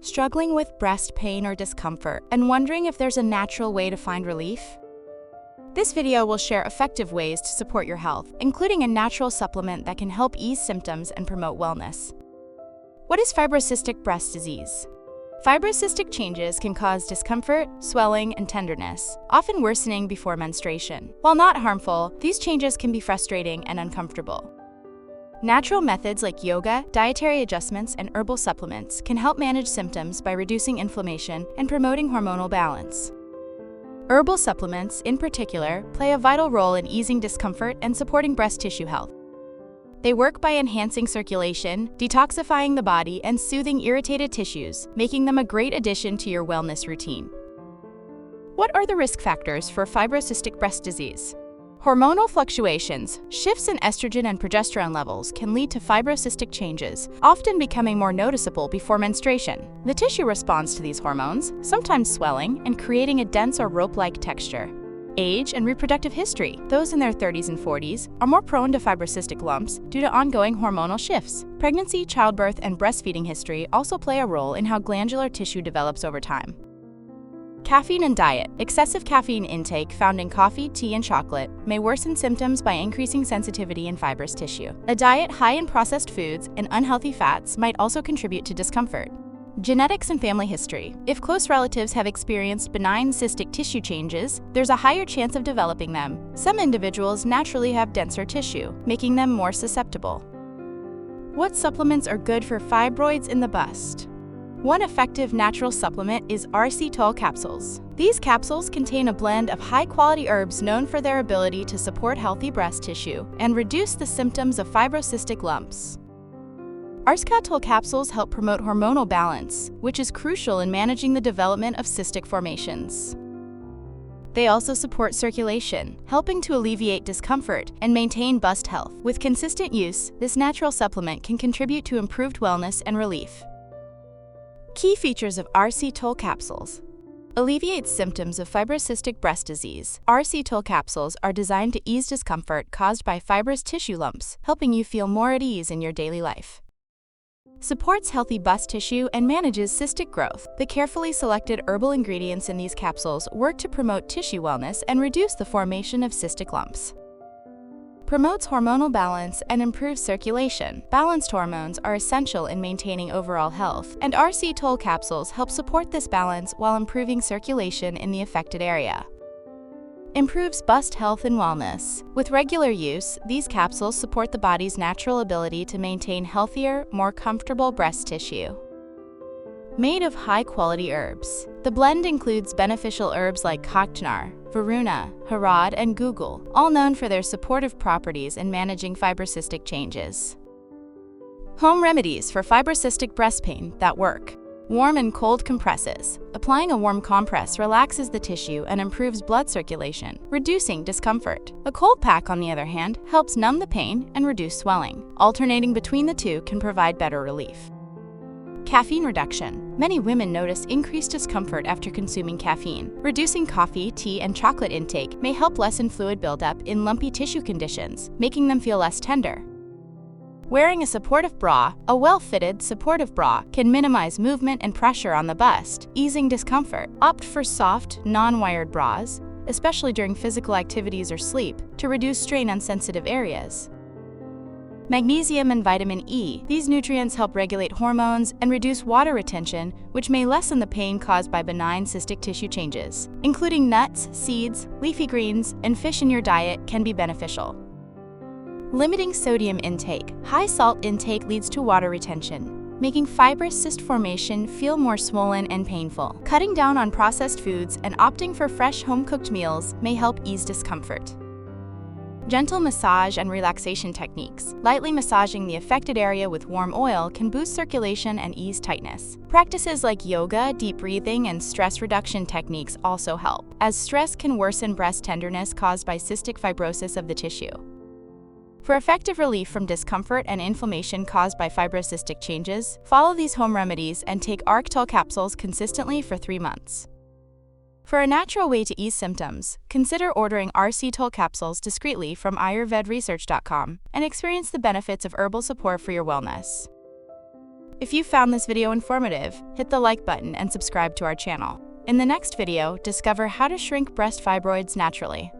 Struggling with breast pain or discomfort and wondering if there's a natural way to find relief? This video will share effective ways to support your health, including a natural supplement that can help ease symptoms and promote wellness. What is fibrocystic breast disease? Fibrocystic changes can cause discomfort, swelling, and tenderness, often worsening before menstruation. While not harmful, these changes can be frustrating and uncomfortable. Natural methods like yoga, dietary adjustments, and herbal supplements can help manage symptoms by reducing inflammation and promoting hormonal balance. Herbal supplements, in particular, play a vital role in easing discomfort and supporting breast tissue health. They work by enhancing circulation, detoxifying the body, and soothing irritated tissues, making them a great addition to your wellness routine. What are the risk factors for fibrocystic breast disease? Hormonal fluctuations, shifts in estrogen and progesterone levels can lead to fibrocystic changes, often becoming more noticeable before menstruation. The tissue responds to these hormones, sometimes swelling and creating a dense or rope-like texture. Age and reproductive history. Those in their 30s and 40s are more prone to fibrocystic lumps due to ongoing hormonal shifts. Pregnancy, childbirth, and breastfeeding history also play a role in how glandular tissue develops over time. Caffeine and diet. Excessive caffeine intake found in coffee, tea, and chocolate may worsen symptoms by increasing sensitivity in fibrous tissue. A diet high in processed foods and unhealthy fats might also contribute to discomfort. Genetics and family history. If close relatives have experienced benign cystic tissue changes, there's a higher chance of developing them. Some individuals naturally have denser tissue, making them more susceptible. What supplements are good for fibroids in the bust? One effective natural supplement is Rctol Capsules. These capsules contain a blend of high-quality herbs known for their ability to support healthy breast tissue and reduce the symptoms of fibrocystic lumps. Rctol capsules help promote hormonal balance, which is crucial in managing the development of cystic formations. They also support circulation, helping to alleviate discomfort and maintain bust health. With consistent use, this natural supplement can contribute to improved wellness and relief. Key features of Rctol capsules. Alleviates symptoms of fibrocystic breast disease. Rctol capsules are designed to ease discomfort caused by fibrous tissue lumps, helping you feel more at ease in your daily life. Supports healthy bust tissue and manages cystic growth. The carefully selected herbal ingredients in these capsules work to promote tissue wellness and reduce the formation of cystic lumps. Promotes hormonal balance and improves circulation. Balanced hormones are essential in maintaining overall health, and Rctol capsules help support this balance while improving circulation in the affected area. Improves bust health and wellness. With regular use, these capsules support the body's natural ability to maintain healthier, more comfortable breast tissue. Made of high-quality herbs. The blend includes beneficial herbs like Cocktanar, Varuna, Harad, and Guggul, all known for their supportive properties in managing fibrocystic changes. Home remedies for fibrocystic breast pain that work. Warm and cold compresses. Applying a warm compress relaxes the tissue and improves blood circulation, reducing discomfort. A cold pack, on the other hand, helps numb the pain and reduce swelling. Alternating between the two can provide better relief. Caffeine reduction. Many women notice increased discomfort after consuming caffeine. Reducing coffee, tea, and chocolate intake may help lessen fluid buildup in lumpy tissue conditions, making them feel less tender. Wearing a supportive bra. A well-fitted, supportive bra can minimize movement and pressure on the bust, easing discomfort. Opt for soft, non-wired bras, especially during physical activities or sleep, to reduce strain on sensitive areas. Magnesium and vitamin E. These nutrients help regulate hormones and reduce water retention, which may lessen the pain caused by benign cystic tissue changes. Including nuts, seeds, leafy greens, and fish in your diet can be beneficial. Limiting sodium intake. High salt intake leads to water retention, making fibrous cyst formation feel more swollen and painful. Cutting down on processed foods and opting for fresh home-cooked meals may help ease discomfort. Gentle massage and relaxation techniques. Lightly massaging the affected area with warm oil can boost circulation and ease tightness. Practices like yoga, deep breathing, and stress reduction techniques also help, as stress can worsen breast tenderness caused by cystic fibrosis of the tissue. For effective relief from discomfort and inflammation caused by fibrocystic changes, follow these home remedies and take Rctol capsules consistently for 3 months. For a natural way to ease symptoms, consider ordering Rctol capsules discreetly from Ayurvedresearch.com and experience the benefits of herbal support for your wellness. If you found this video informative, hit the like button and subscribe to our channel. In the next video, discover how to shrink breast fibroids naturally.